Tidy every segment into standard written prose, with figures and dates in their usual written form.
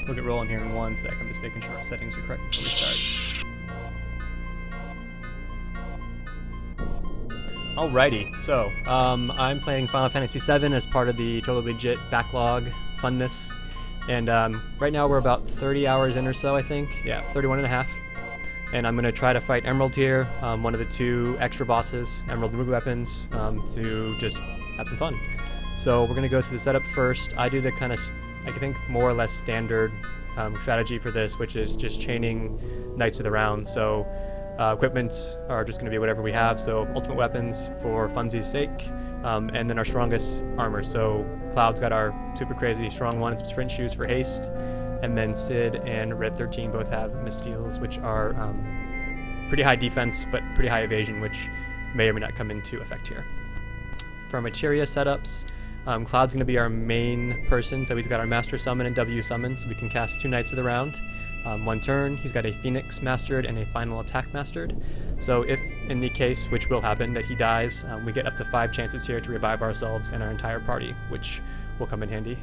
We'll get rolling here in 1 sec. I'm just making sure our settings are correct before we start. Alrighty, so I'm playing Final Fantasy VII as part of the Totally Legit backlog funness, and right now we're about 30 hours in or so, I think. Yeah, 31 and a half. And I'm going to try to fight Emerald here, one of the 2 extra bosses, Emerald Ruby weapons, to just have some fun. So we're going to go through the setup first. I do the kind of, I think, more or less standard strategy for this, which is just chaining Knights of the Round. So equipments are just going to be whatever we have, so ultimate weapons for funsies' sake, and then our strongest armor. So Cloud's got our super crazy strong one and some sprint shoes for haste, and then Sid and Red 13 both have missteals, which are pretty high defense but pretty high evasion, which may or may not come into effect here. For our materia setups, Cloud's going to be our main person, so he's got our Master Summon and W Summon, so we can cast 2 Knights of the Round. 1 turn. He's got a Phoenix mastered and a Final Attack mastered. So if, in the case, which will happen, that he dies, we get up to 5 chances here to revive ourselves and our entire party, which will come in handy.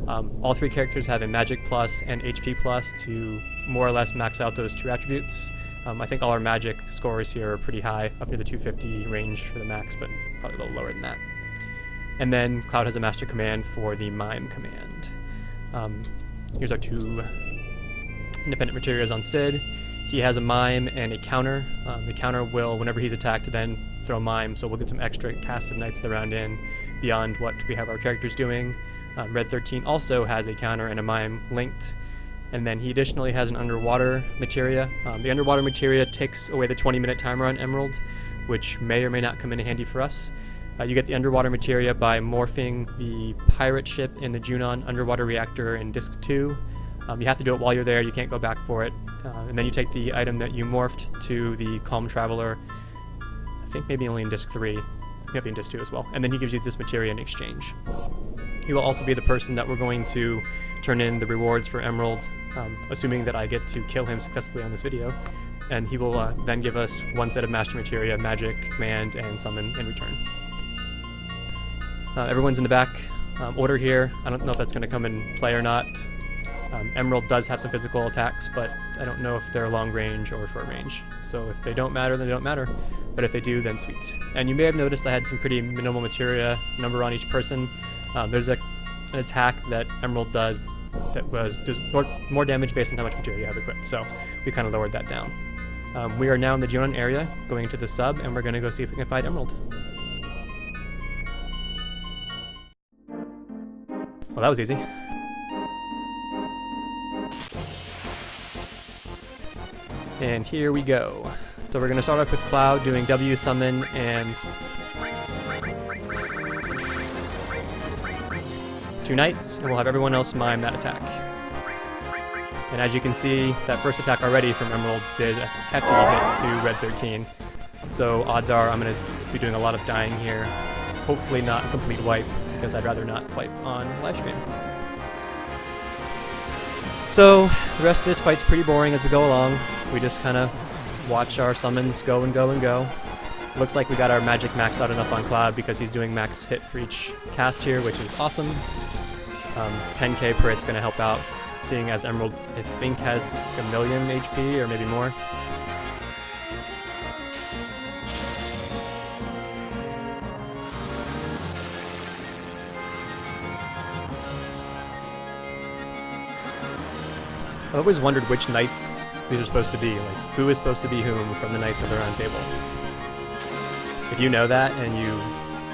All 3 characters have a Magic plus and HP plus to more or less max out those 2 attributes. I think all our Magic scores here are pretty high, up near the 250 range for the max, but probably a little lower than that. And then Cloud has a Master Command for the Mime command. Here's our 2 independent materials on Sid. He has a Mime and a counter. The counter will, whenever he's attacked, then throw Mime, so we'll get some extra casts of Knights of the Round in beyond what we have our characters doing. Red 13 also has a counter and a Mime linked, and then he additionally has an underwater materia. The underwater materia takes away the 20-minute timer on Emerald, which may or may not come in handy for us. You get the underwater materia by morphing the pirate ship in the Junon underwater reactor in Disc 2. You have to do it while you're there, you can't go back for it. And then you take the item that you morphed to the Calm Traveler, I think maybe only in Disc 3, maybe in Disc 2 as well. And then he gives you this materia in exchange. He will also be the person that we're going to turn in the rewards for Emerald, assuming that I get to kill him successfully on this video. And he will then give us 1 set of Master Materia, Magic, Command, and Summon in return. Everyone's in the back order here. I don't know if that's going to come in play or not. Emerald does have some physical attacks, but I don't know if they're long range or short range. So if they don't matter, then they don't matter. But if they do, then sweet. And you may have noticed I had some pretty minimal materia number on each person. There's an attack that Emerald does that does more damage based on how much materia you have equipped. So we kind of lowered that down. We are now in the Junon area, going into the sub, and we're going to go see if we can fight Emerald. Well, that was easy. And here we go. So we're going to start off with Cloud doing W Summon and 2 Knights, and we'll have everyone else mime that attack. And as you can see, that first attack already from Emerald did a hefty hit to Red 13. So odds are I'm going to be doing a lot of dying here. Hopefully not a complete wipe, because I'd rather not wipe on livestream. So the rest of this fight's pretty boring as we go along. We just kind of watch our summons go and go and go. Looks like we got our magic maxed out enough on Cloud because he's doing max hit for each cast here, which is awesome. 10k per hit's going to help out, seeing as Emerald, I think, has 1 million HP or maybe more. I've always wondered which knights these are supposed to be, like who is supposed to be whom from the Knights of the Round Table. If you know that and you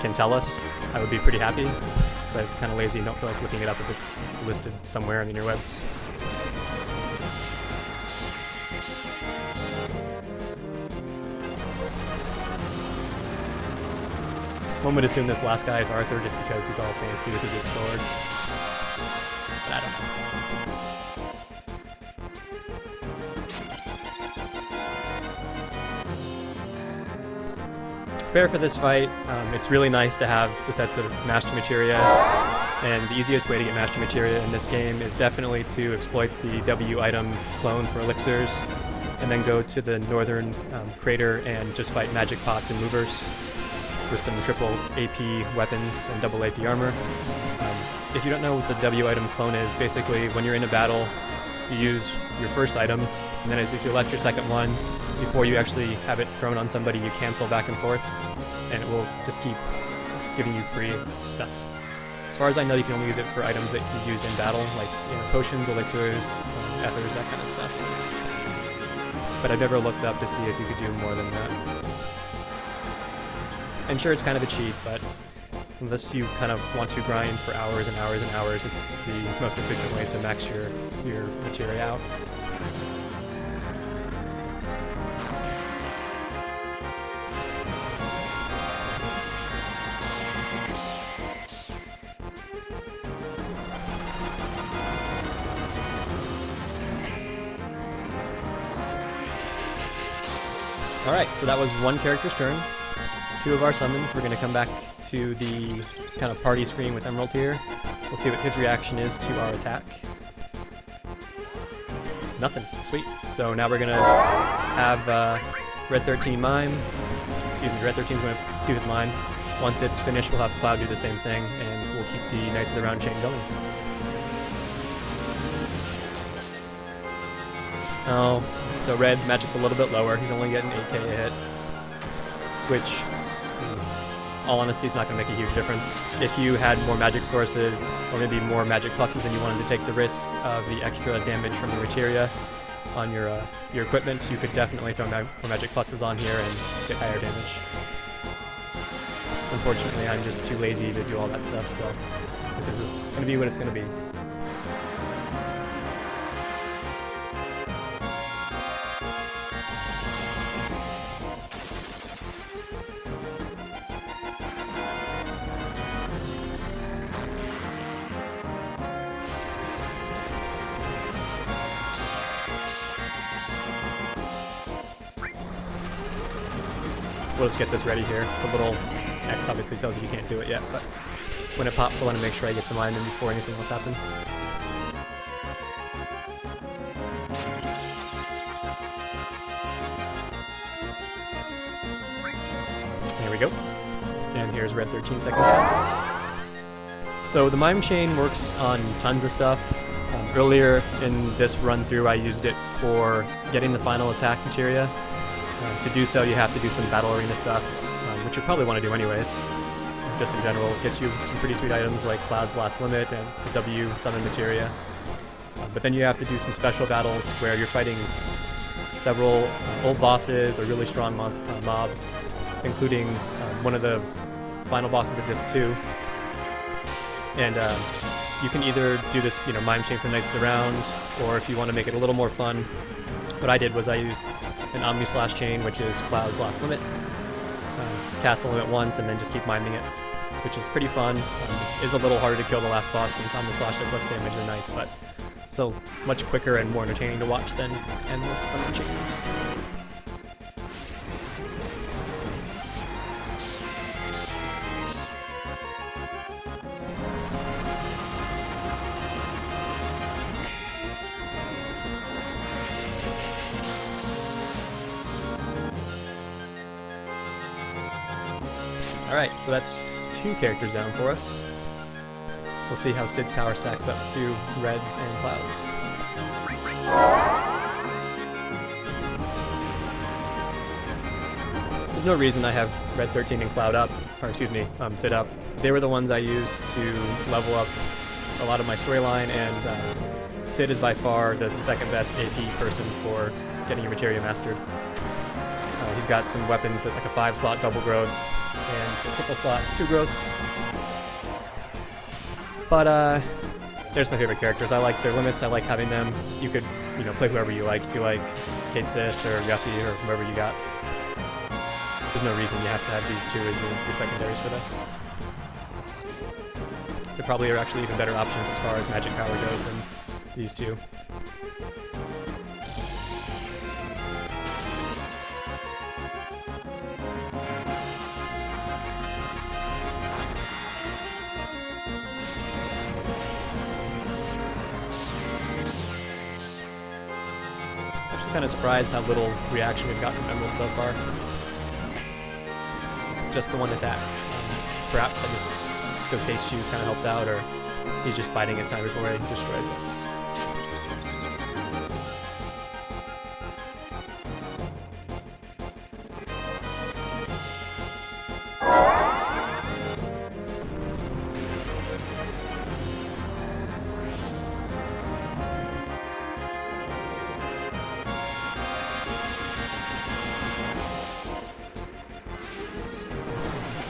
can tell us, I would be pretty happy, because I'm kind of lazy and don't feel like looking it up if it's listed somewhere in the interwebs. One would assume this last guy is Arthur just because he's all fancy with his big sword, but I don't know. Prepare for this fight. It's really nice to have the sets of Master Materia, and the easiest way to get Master Materia in this game is definitely to exploit the W item clone for elixirs, and then go to the northern crater and just fight magic pots and movers with some triple AP weapons and double AP armor. If you don't know what the W item clone is, basically when you're in a battle, you use your first item, and then as you select your second one, before you actually have it thrown on somebody, you cancel back and forth, and it will just keep giving you free stuff. As far as I know, you can only use it for items that you used in battle, like potions, elixirs, ethers, that kind of stuff. But I've never looked up to see if you could do more than that. And sure, it's kind of a cheat, but unless you kind of want to grind for hours and hours and hours, it's the most efficient way to max your materia out. Alright, so that was one character's turn. 2 of our summons. We're going to come back to the kind of party screen with Emerald here. We'll see what his reaction is to our attack. Nothing. Sweet. So now we're going to have Red 13 mime. Excuse me, Red 13 is going to do his mime. Once it's finished, we'll have Cloud do the same thing, and we'll keep the Knights of the Round chain going. Oh, so Red's magic's a little bit lower. He's only getting 8k a hit, which, in all honesty, is not going to make a huge difference. If you had more magic sources, or maybe more magic pluses, and you wanted to take the risk of the extra damage from your materia on your equipment, you could definitely throw more magic pluses on here and get higher damage. Unfortunately, I'm just too lazy to do all that stuff, so this is going to be what it's going to be. We'll just get this ready here. The little X obviously tells you can't do it yet, but when it pops, I want to make sure I get the mine in before anything else happens. There we go. And here's Red 13 second guess. So the mime chain works on tons of stuff. Earlier in this run through, I used it for getting the final attack materia. To do so, you have to do some battle arena stuff, which you probably want to do anyways. Just in general, it gets you some pretty sweet items like Cloud's Last Limit and the W summon materia. But then you have to do some special battles where you're fighting several old bosses or really strong mobs, including one of the final bosses of Disc 2. And you can either do this, mime chain for Knights of the Round, or if you want to make it a little more fun, what I did was I used an Omni Slash chain, which is Cloud's Last Limit. Cast the limit once and then just keep miming it, which is pretty fun. It is a little harder to kill the last boss since Omni Slash does less damage than Knights, but still much quicker and more entertaining to watch than endless summon chains. Alright, so that's 2 characters down for us. We'll see how Sid's power stacks up to Red's and Cloud's. There's no reason I have Red 13 and Cloud up, or excuse me, Sid up. They were the ones I used to level up a lot of my storyline, and Sid is by far the second best AP person for getting your materia mastered. He's got some weapons that like a 5-slot double growth, and a triple slot 2 growths. But there's my favorite characters. I like their limits. I like having them. You could, play whoever you like. If you like Kate Sith or Guffy or whoever you got. There's no reason you have to have these 2 as your secondaries for this. There probably are actually even better options as far as magic power goes than these 2. Kind of surprised how little reaction we've got from Emerald so far. Just the one attack. Perhaps those haste shoes kind of helped out, or he's just biding his time before he destroys us.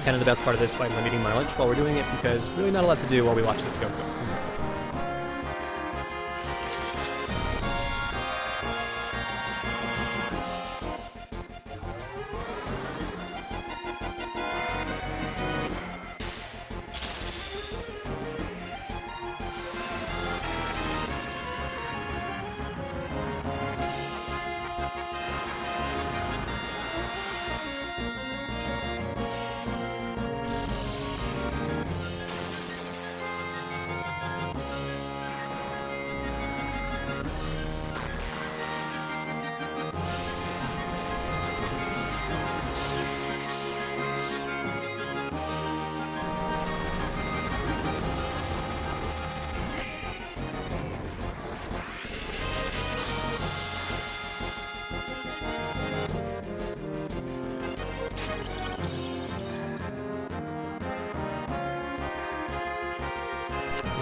Kind of the best part of this fight is I'm eating my lunch while we're doing it because really not a lot to do while we watch this go.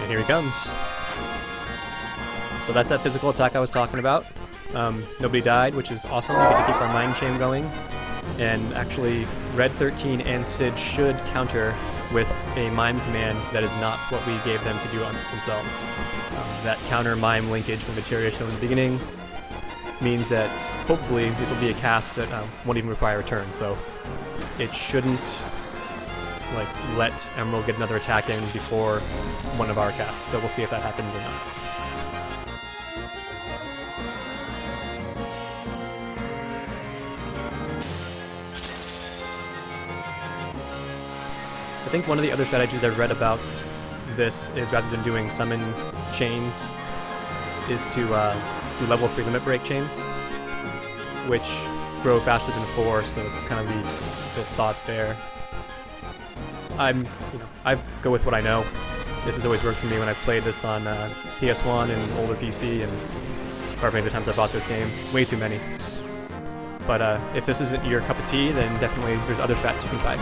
And here he comes. So that's that physical attack I was talking about. Nobody died, which is awesome. We get to keep our mind chain going. And actually, Red 13 and Sid should counter with a mime command that is not what we gave them to do on themselves. That counter mime linkage from materia shown in the beginning means that hopefully this will be a cast that won't even require a turn. So it shouldn't let Emerald get another attack in before one of our casts. So we'll see if that happens or not. I think one of the other strategies I've read about this is, rather than doing summon chains, is to do level 3 limit break chains, which grow faster than 4, so it's kind of the thought there. I go with what I know. This has always worked for me when I've played this on PS1 and older PC, and however many times I bought this game. Way too many. But if this isn't your cup of tea, then definitely there's other strats you can try.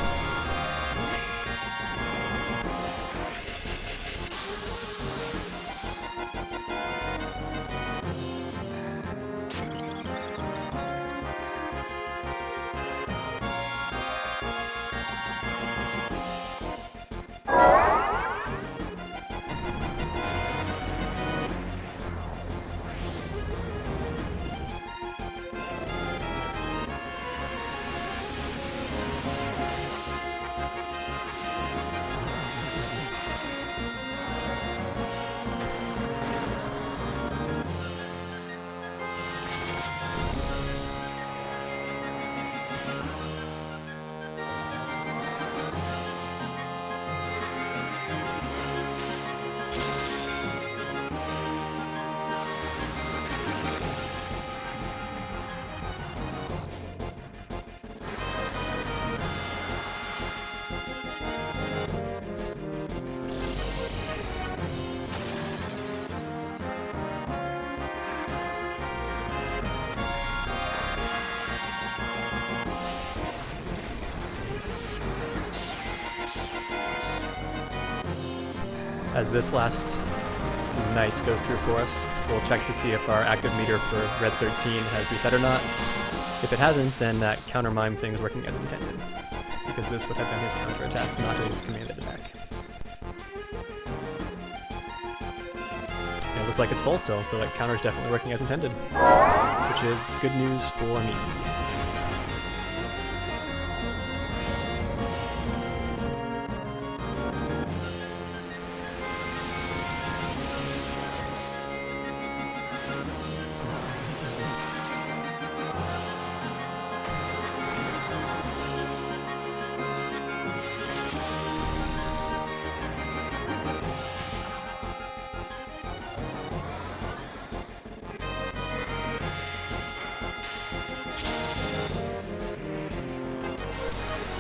As this last night goes through for us, we'll check to see if our active meter for Red 13 has reset or not. If it hasn't, then that counter mime thing is working as intended, because this would have been his counter attack, not his commanded attack. And it looks like it's full still, so that counter is definitely working as intended, which is good news for me.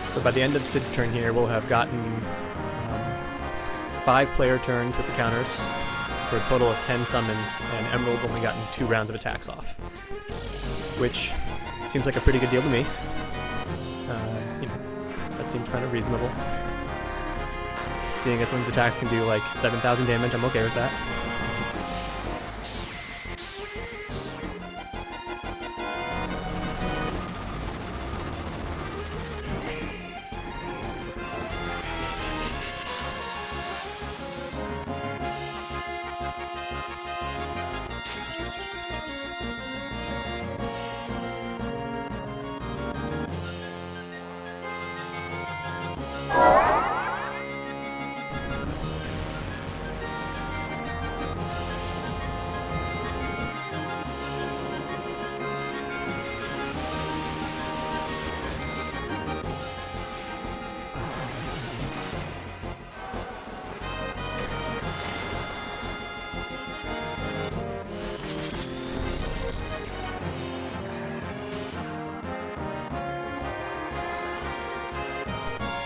So by the end of Sid's turn here, we'll have gotten 5 player turns with the counters for a total of 10 summons, and Emerald's only gotten 2 rounds of attacks off, which seems like a pretty good deal to me. That seems kind of reasonable. Seeing as one's attacks can do like 7,000 damage, I'm okay with that.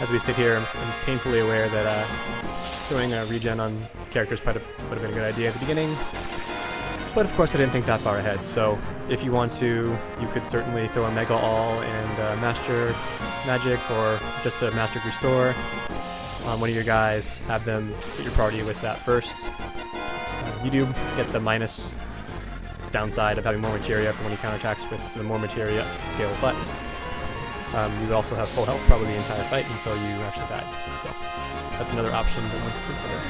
as we sit here, I'm painfully aware that throwing a regen on characters would have been a good idea at the beginning. But of course I didn't think that far ahead, so if you want to, you could certainly throw a Mega All and Master Magic, or just a Master Restore on one of your guys, have them hit your party with that first. You do get the minus downside of having more materia for when he counterattacks with the more materia skill, but you would also have full health probably the entire fight until you actually died, so that's another option that one could consider.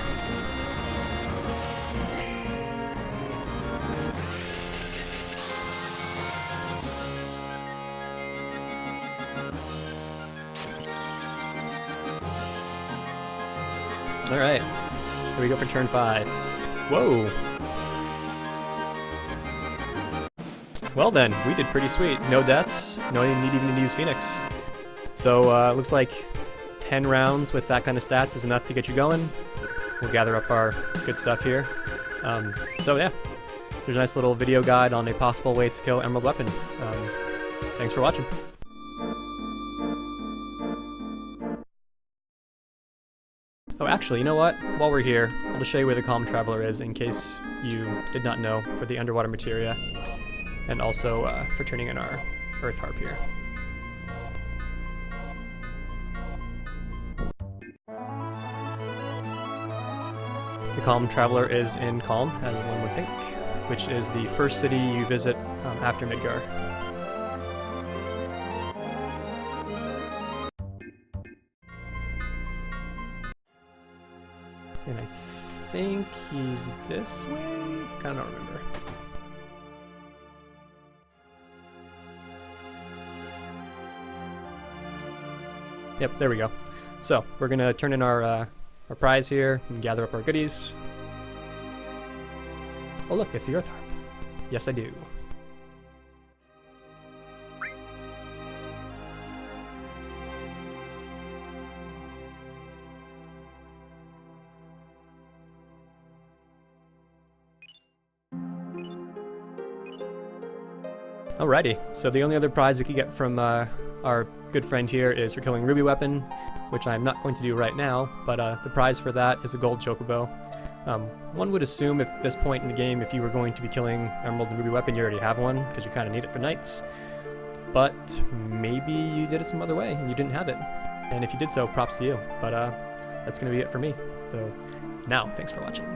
Alright, here we go for turn 5. Whoa! Well then, we did pretty sweet. No deaths, no need even to use Phoenix. So looks like 10 rounds with that kind of stats is enough to get you going. We'll gather up our good stuff here. So yeah, there's a nice little video guide on a possible way to kill Emerald Weapon. Thanks for watching. Oh, actually, you know what? While we're here, I'll just show you where the Calm Traveler is in case you did not know, for the underwater materia, and also for turning in our Earth Harp here. The Calm Traveler is in Calm, as one would think, which is the first city you visit after Midgar. And I think he's this way? Kinda don't remember. Yep, there we go. So, we're gonna turn in our prize here and gather up our goodies. Oh look, it's the Earth Harp. Yes, I do. Alrighty, so the only other prize we could get from our good friend here is for killing Ruby Weapon, which I'm not going to do right now, but the prize for that is a gold chocobo. One would assume at this point in the game, if you were going to be killing Emerald and Ruby Weapon, you already have one, because you kind of need it for Knights. But maybe you did it some other way and you didn't have it. And if you did so, props to you. But that's going to be it for me. So now, thanks for watching.